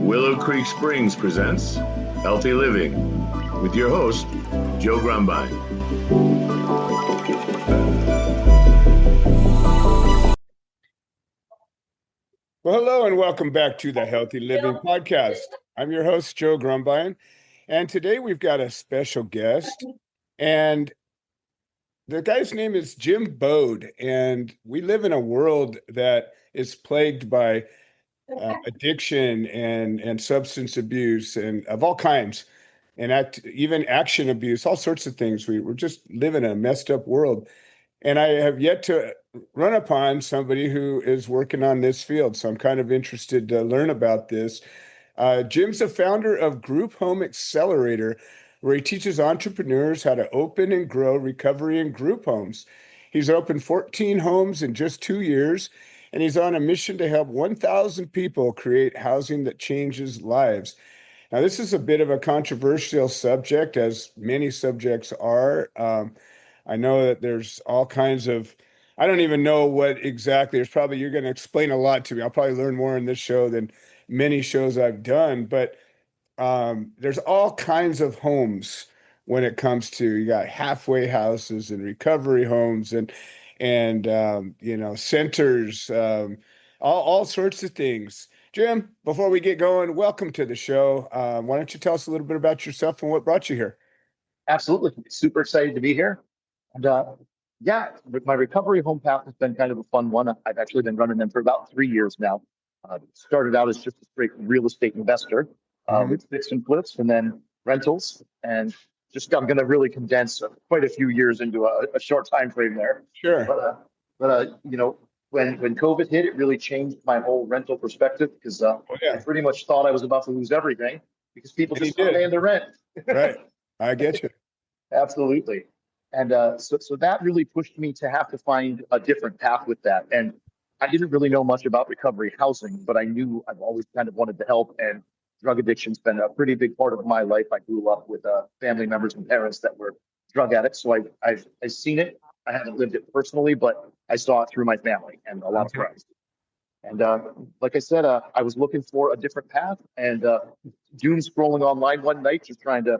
Willow Creek Springs presents Healthy Living with your host, Joe Grumbine. Well, hello and welcome back to the Healthy Living Podcast. I'm your host, Joe Grumbine, and today we've got a special guest, and the guy's name is Jim Boad, and we live in a world that is plagued by addiction and substance abuse and of all kinds, and even action abuse, all sorts of things. We're just living in a messed up world. And I have yet to run upon somebody who is working on this field. So I'm kind of interested to learn about this. Jim's the founder of Group Home Accelerator, where he teaches entrepreneurs how to open and grow recovery and group homes. He's opened 14 homes in just 2 years, and he's on a mission to help 1,000 people create housing that changes lives. Now, this is a bit of a controversial subject, as many subjects are. I know that there's all kinds of, I don't even know what exactly, you're going to explain a lot to me. I'll probably learn more in this show than many shows I've done, but there's all kinds of homes when it comes to, you got halfway houses and recovery homes and centers, all sorts of things. Jim, before we get going, welcome to the show. Why don't you tell us a little bit about yourself and what brought you here? Absolutely. Super excited to be here. And yeah, my recovery home path has been kind of a fun one. I've actually been running them for about 3 years now. Started out as just a straight real estate investor with fix and flips and then rentals. And just I'm going to really condense quite a few years into a short time frame there. Sure. But when COVID hit, it really changed my whole rental perspective because I pretty much thought I was about to lose everything because people just stopped paying their rent. Right. I get you. Absolutely. And so that really pushed me to have to find a different path with that. And I didn't really know much about recovery housing, but I knew I've always kind of wanted to help. And drug addiction's been a pretty big part of my life. I grew up with family members and parents that were drug addicts. So I've seen it. I haven't lived it personally, but I saw it through my family and a lot of friends. And like I said, I was looking for a different path and doom scrolling online one night, just trying to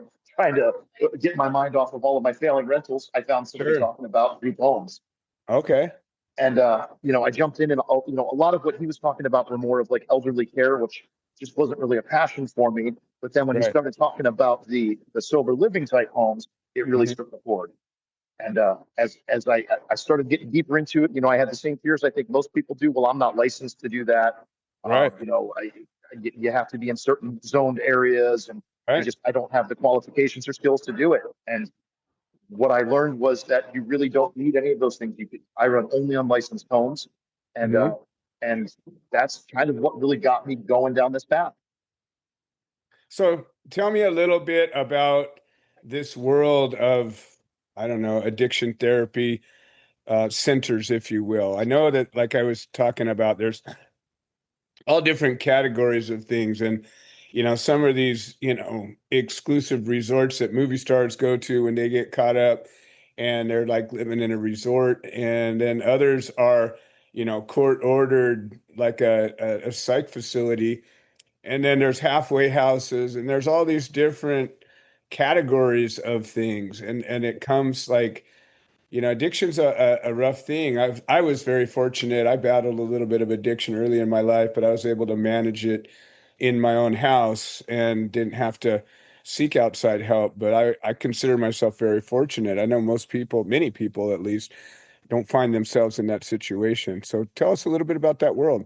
get my mind off of all of my failing rentals. I found somebody talking about group homes. Okay. And I jumped in and a lot of what he was talking about were more of like elderly care, which just wasn't really a passion for me. But then when he started talking about the sober living type homes, it really struck the chord. And as I started getting deeper into it, I had the same fears I think most people do. Well, I'm not licensed to do that. Right. You have to be in certain zoned areas, and I don't have the qualifications or skills to do it. And what I learned was that you really don't need any of those things. I run only unlicensed homes, and and that's kind of what really got me going down this path. So tell me a little bit about this world of, I don't know, addiction therapy centers, if you will. I know that, like I was talking about, there's all different categories of things. And, some of these, exclusive resorts that movie stars go to when they get caught up and they're like living in a resort. And then others are, court ordered, like a psych facility. And then there's halfway houses, and there's all these different categories of things. And it comes like, addiction's a rough thing. I was very fortunate. I battled a little bit of addiction early in my life, but I was able to manage it in my own house and didn't have to seek outside help. But I consider myself very fortunate. I know most people, many people at least, don't find themselves in that situation. So tell us a little bit about that world.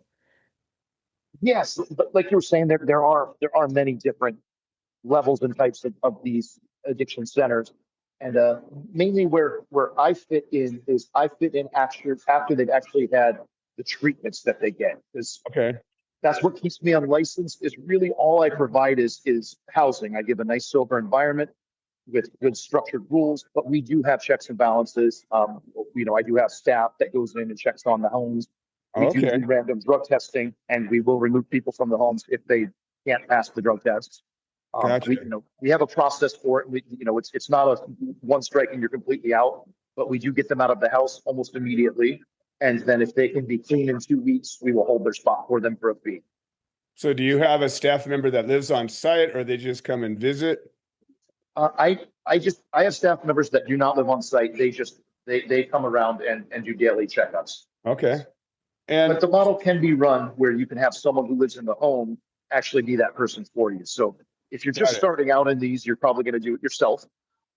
Yes, but like you were saying, there are many different levels and types of these addiction centers. And mainly where I fit in is I fit in after they've actually had the treatments that they get. Because that's what keeps me unlicensed is really all I provide is housing. I give a nice sober environment with good structured rules, but we do have checks and balances. I do have staff that goes in and checks on the homes. We do random drug testing, and we will remove people from the homes if they can't pass the drug tests. We have a process for it. It's not a one strike and you're completely out, but we do get them out of the house almost immediately. And then if they can be clean in 2 weeks, we will hold their spot for them for a fee. So do you have a staff member that lives on site, or they just come and visit? I have staff members that do not live on site. They come around and do daily checkups. Okay. But And the model can be run where you can have someone who lives in the home actually be that person for you. So if you're got just it. starting out in these, you're probably going to do it yourself.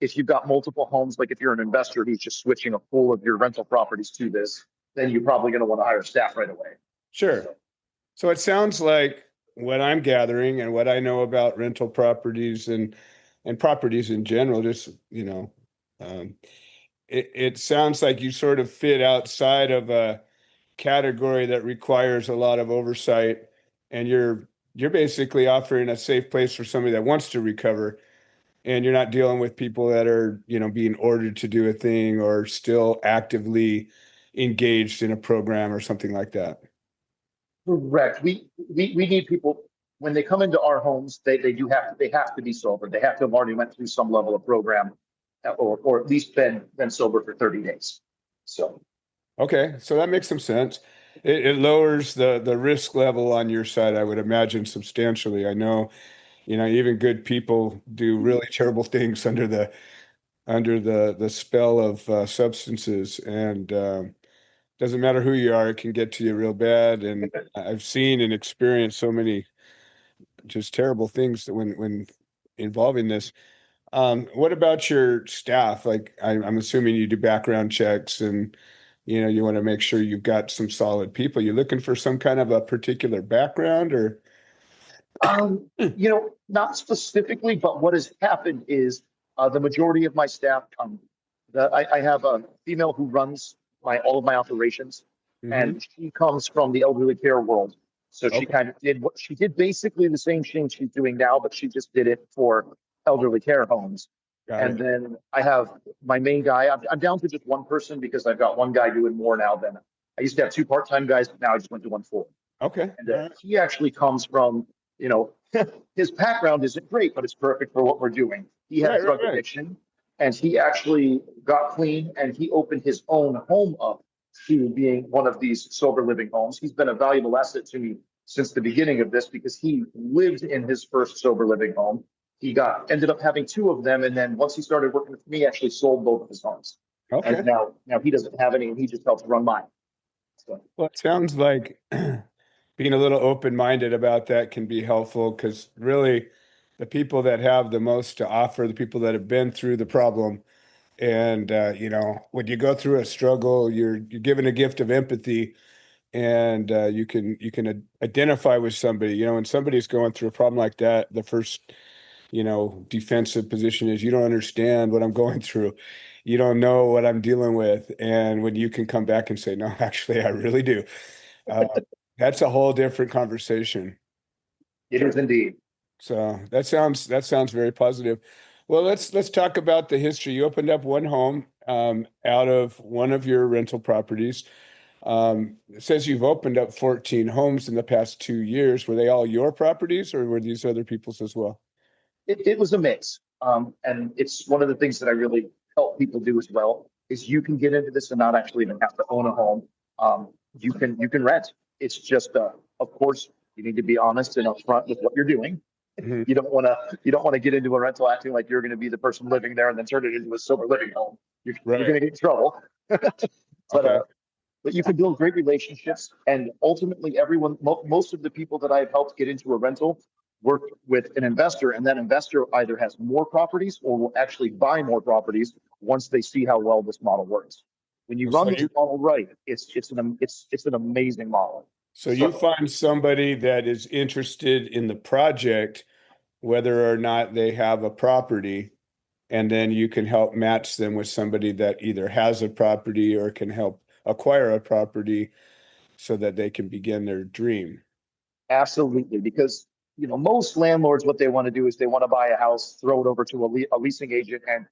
If you've got multiple homes, like if you're an investor who's just switching a pool of your rental properties to this, then you're probably going to want to hire staff right away. Sure. So it sounds like what I'm gathering and what I know about rental properties and properties in general, just, um, it sounds like you sort of fit outside of a category that requires a lot of oversight, and you're basically offering a safe place for somebody that wants to recover, and you're not dealing with people that are, being ordered to do a thing or still actively engaged in a program or something like that. Correct. We need people when they come into our homes, they have to be sober. They have to have already went through some level of program or at least been sober for 30 days. So Okay, so that makes some sense. It lowers the risk level on your side, I would imagine, substantially. I know, even good people do really terrible things under the spell of substances, and doesn't matter who you are, it can get to you real bad. And I've seen and experienced so many just terrible things that when involving this. What about your staff? Like, I'm assuming you do background checks, and you want to make sure you've got some solid people. You looking for some kind of a particular background, or? not specifically, but what has happened is the majority of my staff, I have a female who runs all of my operations, Mhm. and she comes from the elderly care world. So she Okay, kind of did what she did basically the same thing she's doing now, but she just did it for elderly care homes. got And it. then I have my main guy. I'm down to just one person because I've got one guy doing more now than I used to have two part-time guys, but now I just went to one full. Okay, And all right, he actually comes from, you know, his background isn't great, but it's perfect for what we're doing. He had right, a right, drug right. addiction and he actually got clean and he opened his own home up to being one of these sober living homes. He's been a valuable asset to me since the beginning of this because he lived in his first sober living home. He ended up having two of them. And then once he started working with me, actually sold both of his homes. Okay. And now he doesn't have any and he just helps run mine. So. Well, it sounds like being a little open-minded about that can be helpful, because really the people that have the most to offer, the people that have been through the problem, and when you go through a struggle, you're given a gift of empathy, and you can identify with somebody. When somebody's going through a problem like that, the first defensive position is, you don't understand what I'm going through. You don't know what I'm dealing with. And when you can come back and say, no, actually, I really do. Uh, that's a whole different conversation. It is indeed. So that sounds very positive. Well, let's talk about the history. You opened up one home out of one of your rental properties. It says you've opened up 14 homes in the past 2 years. Were they all your properties, or were these other people's as well? It was a mix. And it's one of the things that I really help people do as well is you can get into this and not actually even have to own a home. You can rent. It's just of course you need to be honest and upfront with what you're doing. Mhm. You don't want to get into a rental acting like you're going to be the person living there and then turn it into a sober living home. You're Right. going to get in trouble. but Okay. uh but you can build great relationships. And ultimately, most of the people that I've helped get into a rental work with an investor, and that investor either has more properties or will actually buy more properties once they see how well this model works. When you So run this you model right, it's an amazing model. so you So find somebody that is interested in the project, whether or not they have a property, and then you can help match them with somebody that either has a property or can help acquire a property so that they can begin their dream. absolutely, because most landlords, what they want to do is they want to buy a house, throw it over to a leasing agent, and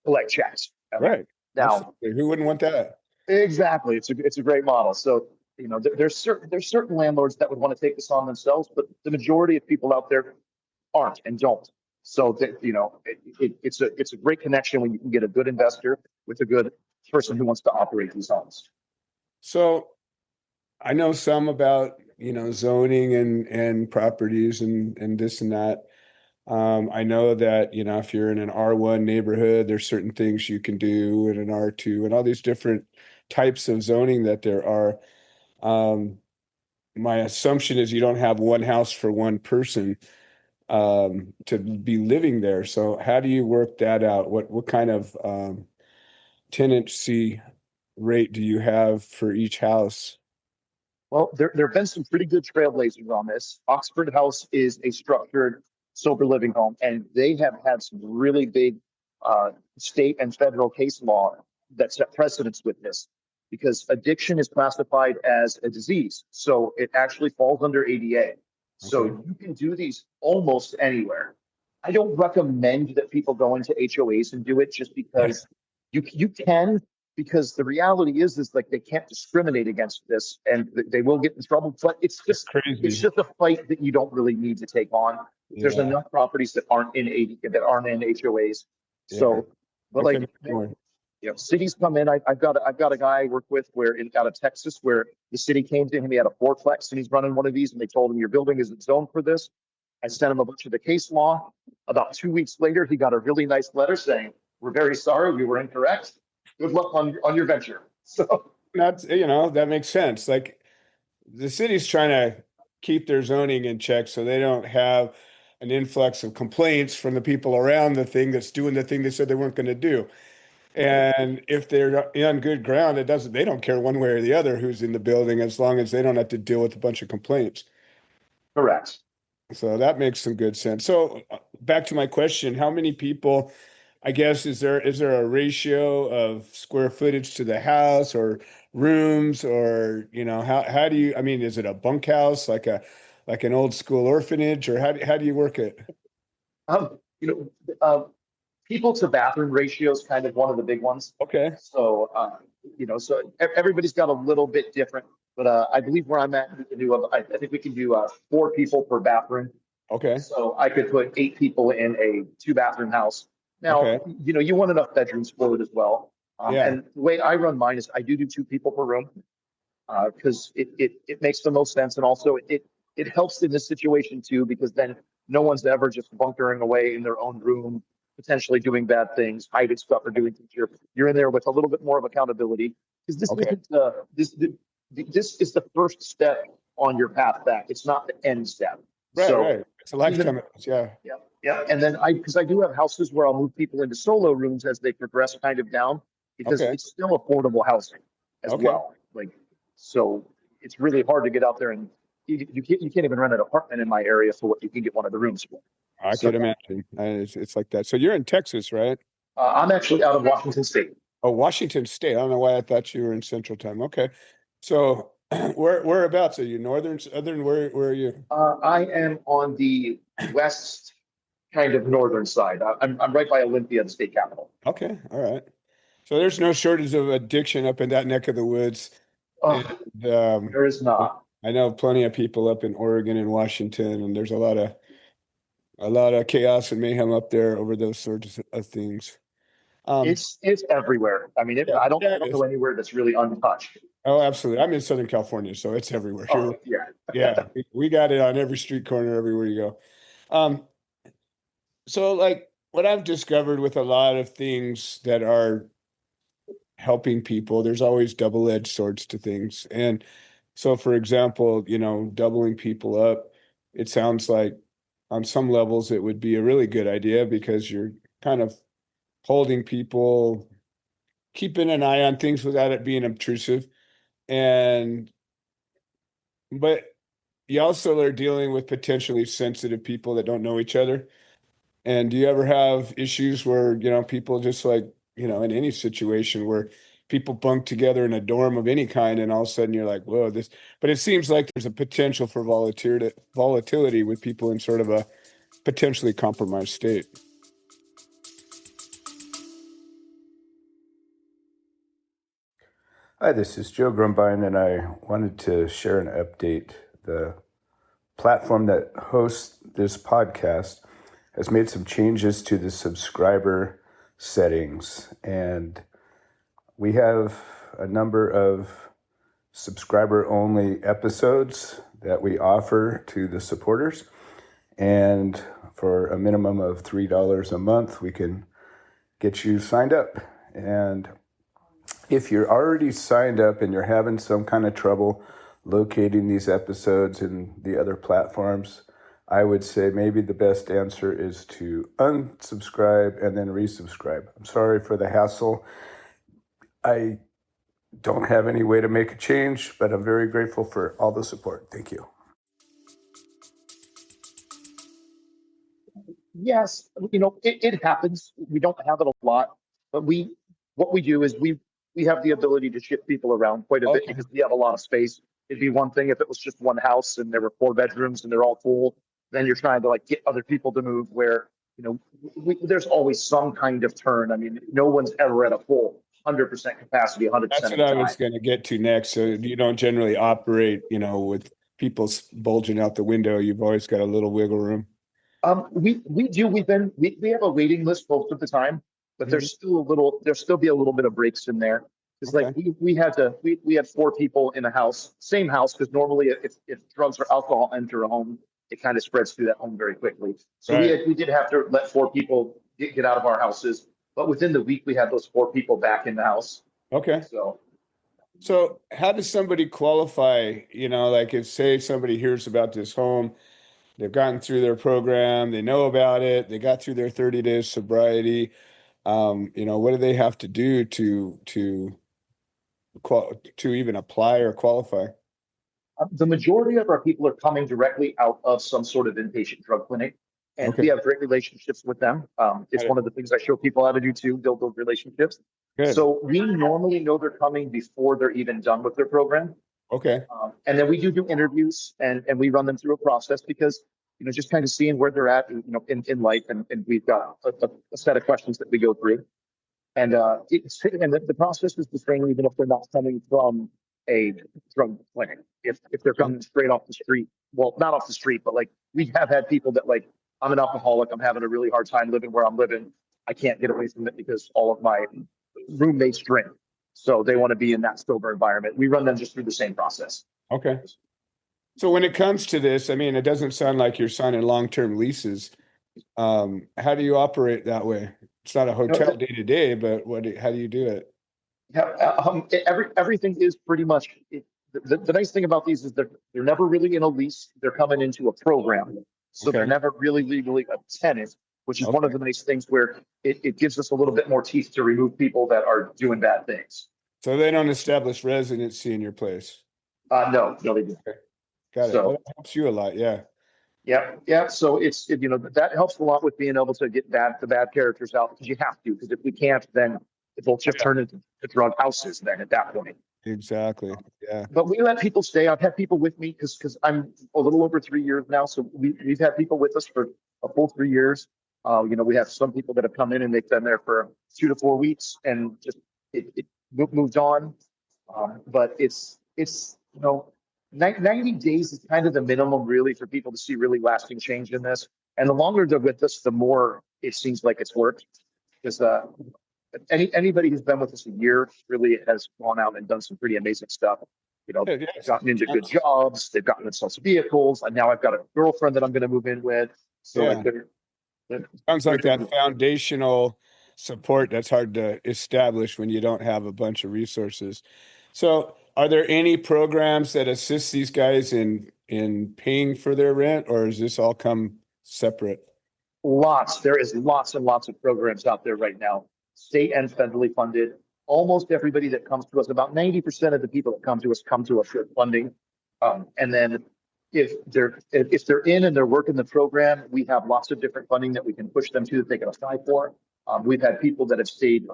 collect checks. Right. Now, Absolutely. Who wouldn't want that? exactly. It's a great model. So, there's certain landlords that would want to take this on themselves, but the majority of people out there aren't and don't. So that it's a great connection when you can get a good investor with a good person who wants to operate these homes. So I know some about, zoning and properties and this and that. I know that, if you're in an R1 neighborhood, there's certain things you can do in an R2 and all these different types of zoning that there are. My assumption is you don't have one house for one person to be living there. So how do you work that out? What kind of tenancy rate do you have for each house? Well, there have been some pretty good trailblazers on this. Oxford House is a structured sober living home, and they have had some really big state and federal case law that set precedents with this because addiction is classified as a disease. So it actually falls under ADA. So Okay. you can do these almost anywhere. I don't recommend that people go into HOAs and do it just because you can, because the reality is like they can't discriminate against this and they will get in trouble. But It's it's crazy. just a fight that you don't really need to take on. There's Yeah. enough properties that aren't in HOAs. Yeah. So, but I like couldn't agree more. cities come in. I've got a guy I work with out of Texas where the city came to him. He had a fourplex and he's running one of these, and they told him your building isn't zoned for this. I sent him a bunch of the case law. About 2 weeks later, he got a really nice letter saying, "We're very sorry, we were incorrect. Good luck on your venture." So That's, that makes sense. Like the city's trying to keep their zoning in check so they don't have an influx of complaints from the people around the thing that's doing the thing they said they weren't going to do. And if they're on good ground, they don't care one way or the other who's in the building as long as they don't have to deal with a bunch of complaints. correct. So that makes some good sense. So back to my question, how many people, I guess, is there a ratio of square footage to the house or rooms or, how do you, I mean, is it a bunkhouse like an old school orphanage or how do you work it? Um, you know, people to bathroom ratio is kind of one of the big ones. Okay. So, everybody's got a little bit different, but I believe where I'm at, we can do, I think we can do 4 people per bathroom. Okay. So I could put 8 people in a 2 bathroom house. Okay. Now, you want enough bedrooms for it as well. Yeah. And the way I run mine is I do 2 people per room because it makes the most sense. And also it helps in this situation too, because then no one's ever just bunkering away in their own room, potentially doing bad things, hiding stuff or doing things. You're in there with a little bit more of accountability because this Okay. isn't this is the first step on your path back. It's not the end step. Right, So right. It's a lifetime. Yeah. yeah, yeah. And then because I do have houses where I'll move people into solo rooms as they progress kind of down because Okay. it's still affordable housing as Okay. well. Like, so it's really hard to get out there and you can't even rent an apartment in my area for what you can get one of the rooms for. I So could imagine. It's like that. So you're in Texas, right? I'm actually out of Washington State. Oh, Washington State. I don't know why I thought you were in Central Time. Okay. So whereabouts are you? Northern, Southern? Where are you? I am on the west, kind of northern side. I'm right by Olympia, the state capital. Okay. All right. So there's no shortage of addiction up in that neck of the woods. And Oh, there is not. I know plenty of people up in Oregon and Washington, and there's a lot of chaos and mayhem up there over those sorts of things. It's everywhere. I mean, Yeah, I yeah, it don't is. know anywhere that's really untouched. Oh, absolutely. I'm in Southern California, so it's everywhere. Oh, yeah. Yeah, we got it on every street corner everywhere you go. Um, so like what I've discovered with a lot of things that are helping people, there's always double-edged swords to things. And so for example, doubling people up, it sounds like on some levels it would be a really good idea because you're kind of holding people, keeping an eye on things without it being obtrusive. And but you also are dealing with potentially sensitive people that don't know each other. And do you ever have issues where, people just like, in any situation where people bunk together in a dorm of any kind and all of a sudden you're like, whoa, but it seems like there's a potential for volatility with people in sort of a potentially compromised state. Hi, this is Joe Grumbine, and I wanted to share an update. The platform that hosts this podcast has made some changes to the subscriber settings, and we have a number of subscriber-only episodes that we offer to the supporters. And for a minimum of $3 a month, we can get you signed up. And if you're already signed up and you're having some kind of trouble locating these episodes in the other platforms, I would say maybe the best answer is to unsubscribe and then resubscribe. I'm sorry for the hassle. I don't have any way to make a change, but I'm very grateful for all the support. Thank you. Yes, it happens. We don't have it a lot, but what we do is we have the ability to shift people around quite a bit Okay. because we have a lot of space. It'd be one thing if it was just one house and there were 4 bedrooms and they're all full. Then you're trying to like get other people to move where, there's always some kind of turn. I mean, no one's ever at a full 100% capacity 100% That's of what the I time. was going to get to next. So you don't generally operate, with people bulging out the window. You've always got a little wiggle room. We do. We have a waiting list most of the time, but there's still be a little bit of breaks in there. It's like Okay. we had 4 people in a house, same house, because normally if drugs or alcohol enter a home, it kind of spreads through that home very quickly. So Right. we did have to let 4 people get out of our houses, but within the week we had those 4 people back in the house. Okay. So how does somebody qualify? Like if say somebody hears about this home, they've gotten through their program, they know about it, they got through their 30 days sobriety. What do they have to do to even apply or qualify? The majority of our people are coming directly out of some sort of inpatient drug clinic, and we Okay. have great relationships with them. It's Got it. one of the things I show people how to do too, build those relationships. Good. So we normally know they're coming before they're even done with their program. Okay. And then we do interviews and we run them through a process because, just kind of seeing where they're at, in life. And we've got a set of questions that we go through. And the process is the same even if they're not coming from a drug clinic. If they're coming straight off the street, well, not off the street, but like we have had people that like, I'm an alcoholic, I'm having a really hard time living where I'm living. I can't get away from it because all of my roommates drink. So they want to be in that sober environment. We run them just through the same process. Okay. So when it comes to this, I mean, it doesn't sound like you're signing long-term leases. How do you operate that way? It's not a hotel day to day, but how do you do it? Everything is pretty much the nice thing about these is they're never really in a lease. They're coming into a program, so they're never really legally a tenant, which is one of the nice things where it gives us a little bit more teeth to remove people that are doing bad things. So they don't establish residency in your place. No, they do. Okay. Got it. So, well, that helps you a lot. Yeah. Yeah. So that helps a lot with being able to get the bad characters out because you have to. Because if we can't, then it will just turn into drug houses. Then at that point. Exactly. Yeah. But we let people stay. I've had people with me because I'm a little over 3 years now. So we've had people with us for a full 3 years. We have some people that have come in and they've been there for 2 to 4 weeks and just it moved on. But it's 90 days is kind of the minimum really for people to see really lasting change in this. And the longer they're with us, the more it seems like it's worked. Because anybody who's been with us a year really has gone out and done some pretty amazing stuff. They've gotten into good jobs, they've gotten themselves vehicles, and now I've got a girlfriend that I'm going to move in with. So sounds like that foundational support that's hard to establish when you don't have a bunch of resources. So are there any programs that assist these guys in paying for their rent, or does this all come separate? There is lots and lots of programs out there right now, state and federally funded. Almost everybody that comes to us, about 90% of the people that come to us for funding. And then if they're in and they're working the program, we have lots of different funding that we can push them to that they can apply for. We've had people that have stayed.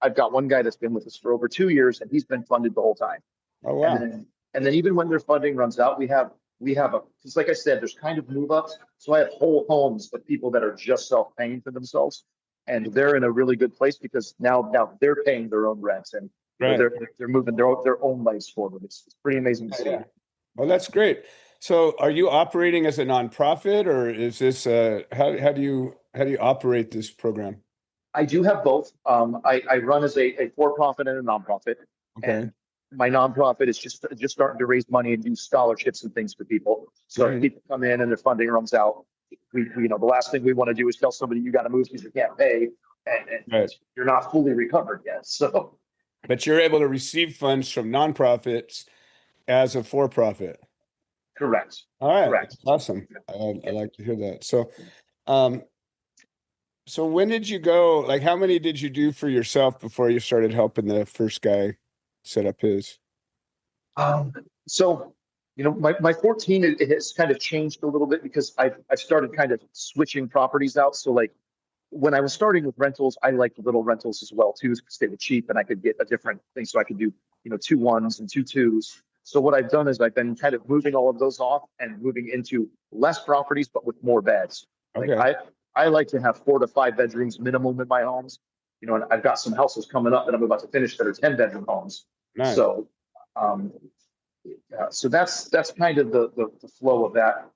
I've got one guy that's been with us for over 2 years and he's been funded the whole time. Oh, wow. And then even when their funding runs out, we have because like I said, there's kind of move ups. So I have whole homes of people that are just self-paying for themselves. And they're in a really good place because now they're paying their own rents and they're moving their own lives forward. It's pretty amazing to see. Yeah. Well, that's great. So are you operating as a nonprofit, or is this how do you operate this program? I do have both. I run as a for-profit and a nonprofit. Okay. And my nonprofit is just starting to raise money and do scholarships and things for people. So if people come in and their funding runs out, we the last thing we want to do is tell somebody you got to move because you can't pay, and you're not fully recovered yet. So, but you're able to receive funds from nonprofits as a for-profit. correct. All right. Correct. Awesome. I like to hear that. So, so when did you go? Like, how many did you do for yourself before you started helping the first guy set up his? So, my 14, it has kind of changed a little bit because I've started kind of switching properties out. So like when I was starting with rentals, I liked little rentals as well too, because they were cheap and I could get a different thing. So I could do, 2 1s and 2 2s. So what I've done is I've been kind of moving all of those off and moving into less properties, but with more beds. Like Okay. I like to have 4 to 5 bedrooms minimum in my homes. And I've got some houses coming up that I'm about to finish that are 10-bedroom homes. Nice. So, so that's kind of the flow of that.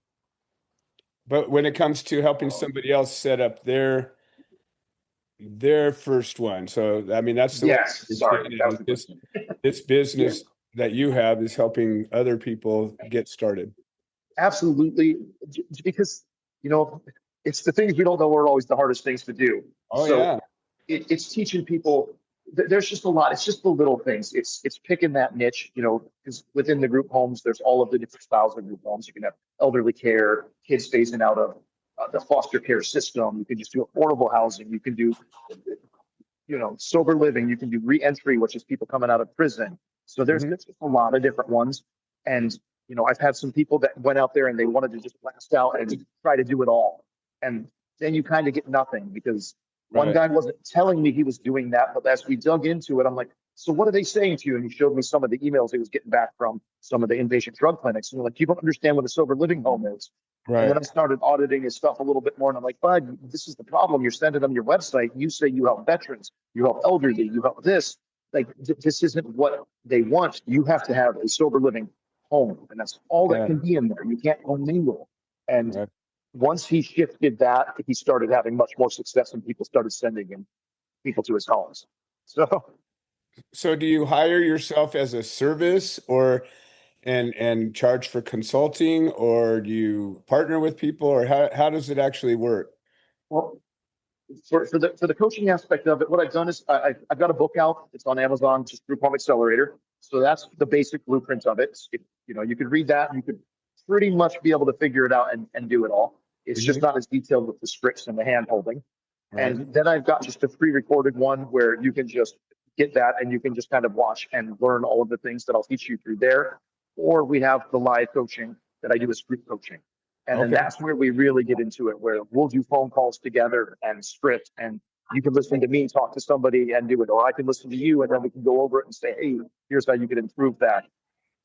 But when it comes to helping somebody else set up their first one, so I mean that's the Yes, way sorry, that was the this question. this business that you have is helping other people get started. Absolutely, because it's the things we don't know are always the hardest things to do. Oh So yeah. it's teaching people. There's just a lot. It's just the little things. It's picking that niche, because within the group homes, there's all of the different styles of group homes. You can have elderly care, kids phasing out of the foster care system. You can just do affordable housing. You can do, sober living. You can do reentry, which is people coming out of prison. So there's just a lot of different ones. And, I've had some people that went out there and they wanted to just blast out and try to do it all. And then you kind of get nothing because one guy wasn't telling me he was doing that, but as we dug into it, I'm like, so what are they saying to you? And he showed me some of the emails he was getting back from some of the inpatient drug clinics. And like, you don't understand what a sober living home is. Right. And then I started auditing his stuff a little bit more. And I'm like, Bud, this is the problem. You're sending them your website. You say you help veterans, you help elderly, you help this. Like, this isn't what they want. You have to have a sober living home. And that's all that can be in there. You can't commingle. And once he shifted that, he started having much more success and people started sending him people to his homes. So do you hire yourself as a service and charge for consulting, or do you partner with people, or how does it actually work? well, for the coaching aspect of it, what I've done is I've got a book out. It's on Amazon, just Group Home Accelerator. So that's the basic blueprint of it. You could read that and you could pretty much be able to figure it out and do it all. It's just not as detailed with the scripts and the hand holding. Right. And then I've got just a pre-recorded one where you can just get that and you can just kind of watch and learn all of the things that I'll teach you through there. Or we have the live coaching that I do as group coaching. And then that's where we really get into it, where we'll do phone calls together and script, and you can listen to me talk to somebody and do it, or I can listen to you and then we can go over it and say, hey, here's how you can improve that.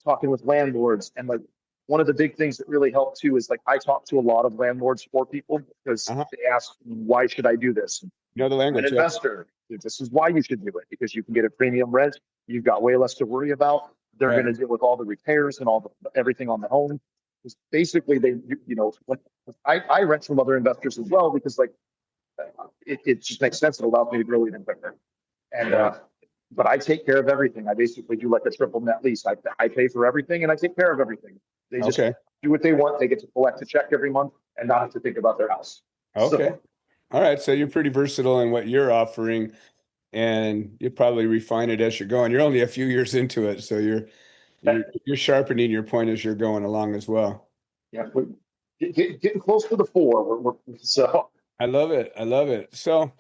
Talking with landlords. And like one of the big things that really helped too is like I talk to a lot of landlords for people because they ask, why should I do this? The language. An investor, this is why you should do it, because you can get a premium rent. You've got way less to worry about. They're going to deal with all the repairs and everything on the home. Because basically, I rent from other investors as well, because like it just makes sense. It allows me to grow even quicker. And but I take care of everything. I basically do like a triple net lease. I pay for everything and I take care of everything. They just do what they want. They get to collect a check every month and not have to think about their house. Okay. All right. So you're pretty versatile in what you're offering, and you probably refine it as you're going. You're only a few years into it, so you're sharpening your point as you're going along as well. Yeah, we're getting close to the 4. So I love it. I love it. So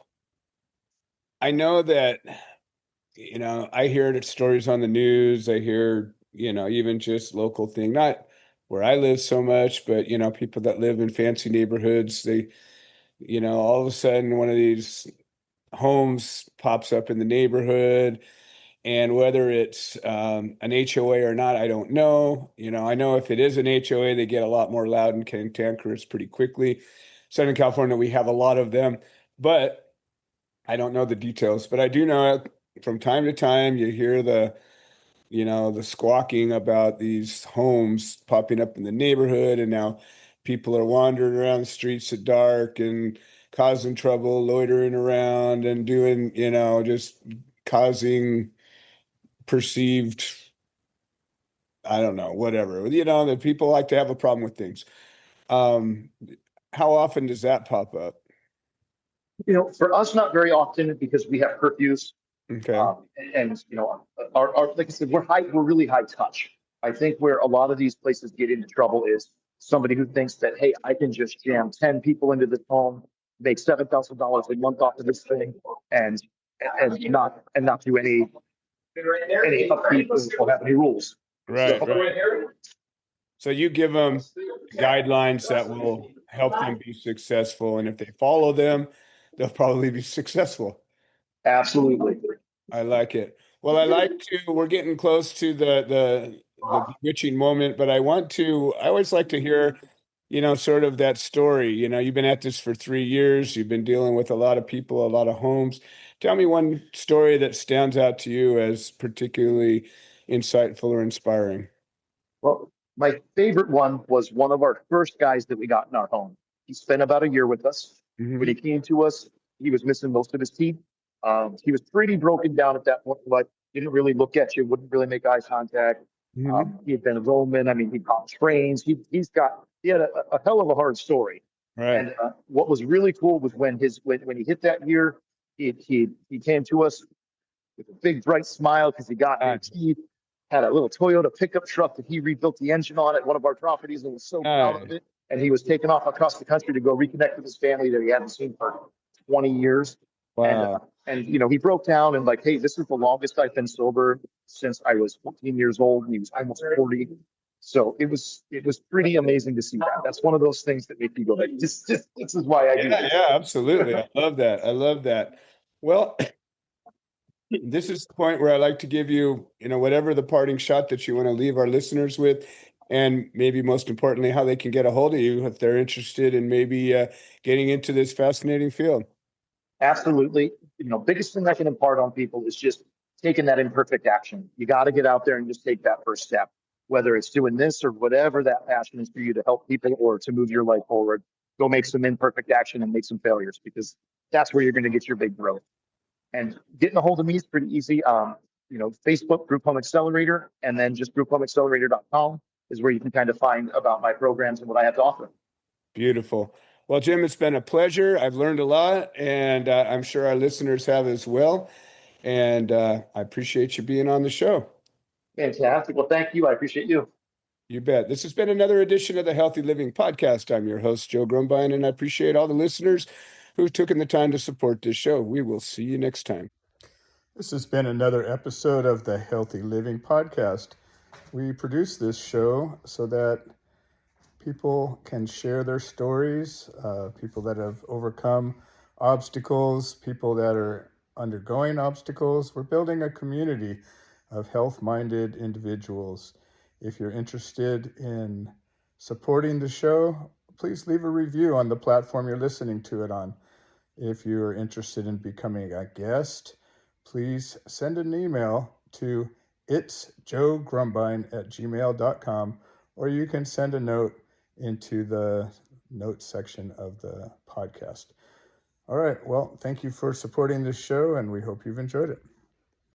I know that, I hear stories on the news. I hear, even just local thing, not where I live so much, but, people that live in fancy neighborhoods, they, all of a sudden one of these homes pops up in the neighborhood. And whether it's an HOA or not, I don't know. I know if it is an HOA, they get a lot more loud and cantankerous pretty quickly. Southern California, we have a lot of them, but I don't know the details. But I do know from time to time you hear the squawking about these homes popping up in the neighborhood, and now people are wandering around the streets at dark and causing trouble, loitering around and doing, just causing perceived I don't know, whatever. That people like to have a problem with things. How often does that pop up? For us, not very often because we have curfews. Okay. Our like I said, we're really high touch. I think where a lot of these places get into trouble is somebody who thinks that, hey, I can just jam 10 people into this home, make $7,000 a month off of this thing, and not do any upkeep or have any rules. Right, So, right. So you give them guidelines that will help them be successful, and if they follow them, they'll probably be successful. absolutely. I like it. Well, we're getting close to the bewitching moment, but I always like to hear, sort of that story. You've been at this for 3 years. You've been dealing with a lot of people, a lot of homes. Tell me one story that stands out to you as particularly insightful or inspiring. Well, my favorite one was one of our first guys that we got in our home. He spent about a year with us. When he came to us, he was missing most of his teeth. He was pretty broken down at that point, but didn't really look at you, wouldn't really make eye contact. He had been a Roman. I mean, he caught trains. He had a hell of a hard story. Right. And what was really cool was when he hit that year, he came to us with a big bright smile because he got new teeth. Had a little Toyota pickup truck that he rebuilt the engine on at one of our properties and was so proud of it. And he was taken off across the country to go reconnect with his family that he hadn't seen for 20 years. Wow. And he broke down and like, hey, this is the longest I've been sober since I was 14 years old. And he was almost 40. So it was pretty amazing to see that. That's one of those things that make you go, this is why I do this. Yeah, absolutely. I love that. Well, this is the point where I like to give you, whatever the parting shot that you want to leave our listeners with, and maybe most importantly, how they can get a hold of you if they're interested in maybe getting into this fascinating field. Absolutely. Biggest thing I can impart on people is just taking that imperfect action. You got to get out there and just take that first step, whether it's doing this or whatever that passion is for you to help people or to move your life forward. Go make some imperfect action and make some failures because that's where you're going to get your big growth. And getting a hold of me is pretty easy. Facebook, Group Home Accelerator, and then just grouphomeaccelerator.com is where you can kind of find about my programs and what I have to offer. Beautiful. Well, Jim, it's been a pleasure. I've learned a lot, and I'm sure our listeners have as well. And I appreciate you being on the show. Fantastic. Well, thank you. I appreciate you. You bet. This has been another edition of the Healthy Living Podcast. I'm your host, Joe Grumbine, and I appreciate all the listeners who've taken the time to support this show. We will see you next time. This has been another episode of the Healthy Living Podcast. We produce this show so that people can share their stories, people that have overcome obstacles, people that are undergoing obstacles. We're building a community of health-minded individuals. If you're interested in supporting the show, please leave a review on the platform you're listening to it on. If you're interested in becoming a guest, please send an email to itsjoegrumbine@gmail.com, or you can send a note into the notes section of the podcast. All right. Well, thank you for supporting this show, and we hope you've enjoyed it.